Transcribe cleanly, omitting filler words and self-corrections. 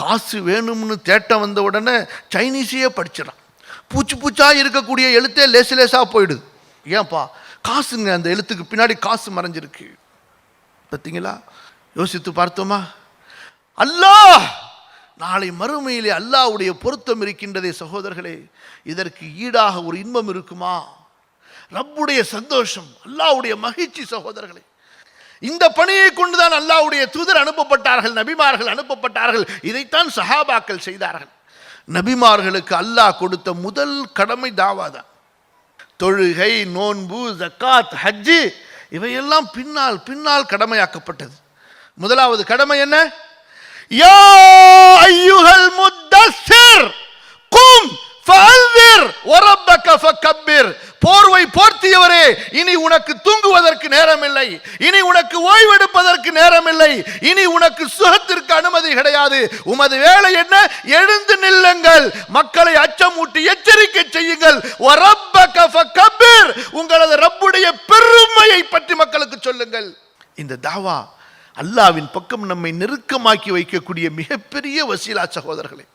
காசு வேணும்னு தேட்டம் வந்த உடனே சைனீஸையே படிச்சிடறான். பூச்சி பூச்சா இருக்கக்கூடிய எழுத்தே லேசு லேசாக போயிடுது. ஏன்பா? காசுங்க, அந்த எழுத்துக்கு பின்னாடி காசு மறைஞ்சிருக்கு. பார்த்தீங்களா? யோசித்து பார்த்தோமா? அல்லாஹ் நாளை மறுமையிலே அல்லாஹ்வுடைய பொருத்தம் இருக்கின்றதே சகோதரர்களே, இதற்கு ஈடாக ஒரு இன்பம் இருக்குமா? ரப்புடைய சந்தோஷம், அல்லாஹ்வுடைய மகிழ்ச்சி சகோதரர்களே. இந்த பணியை கொண்டுதான் அல்லாஹ்வுடைய தூதர் அனுப்பப்பட்டார்கள், நபிமார்கள் அனுப்பப்பட்டார்கள். இதைத்தான் சஹாபாக்கள் செய்தார்கள். நபிமார்களுக்கு அல்லாஹ் கொடுத்த முதல் கடமை தாவா தான். தொழுகை, நோன்பு, ஜக்காத், ஹஜ்ஜு இவையெல்லாம் பின்னால் பின்னால் கடமையாக்கப்பட்டது. முதலாவது கடமை என்ன? யா அய்யுஹல் முத்தஸ்ஸிர் கும் ஃபஅன்திர் வரப்பக ஃபகப்பிர். போர்வை போர்த்தியவரே, இனி உனக்கு தூங்குவதற்கு நேரமில்லை, இனி உனக்கு ஓய்வெடுப்பதற்கு நேரமில்லை, இனி உனக்கு சுகத்திற்கு அனுமதி கிடையாது. உமது வேலை என்ன? எழுந்து நில்லுங்கள், மக்களை அச்சமூட்டி எச்சரிக்கை செய்யுங்கள். வரப்பக ஃபகப்பிர், உங்களது ரப்புடைய பெருமையை பற்றி மக்களுக்கு சொல்லுங்கள். இந்த தாவா அல்லாஹ்வின் பக்கம் நம்மை நெருக்கமாக்கி வைக்கக்கூடிய மிகப்பெரிய வசீலா சகோதரர்களே.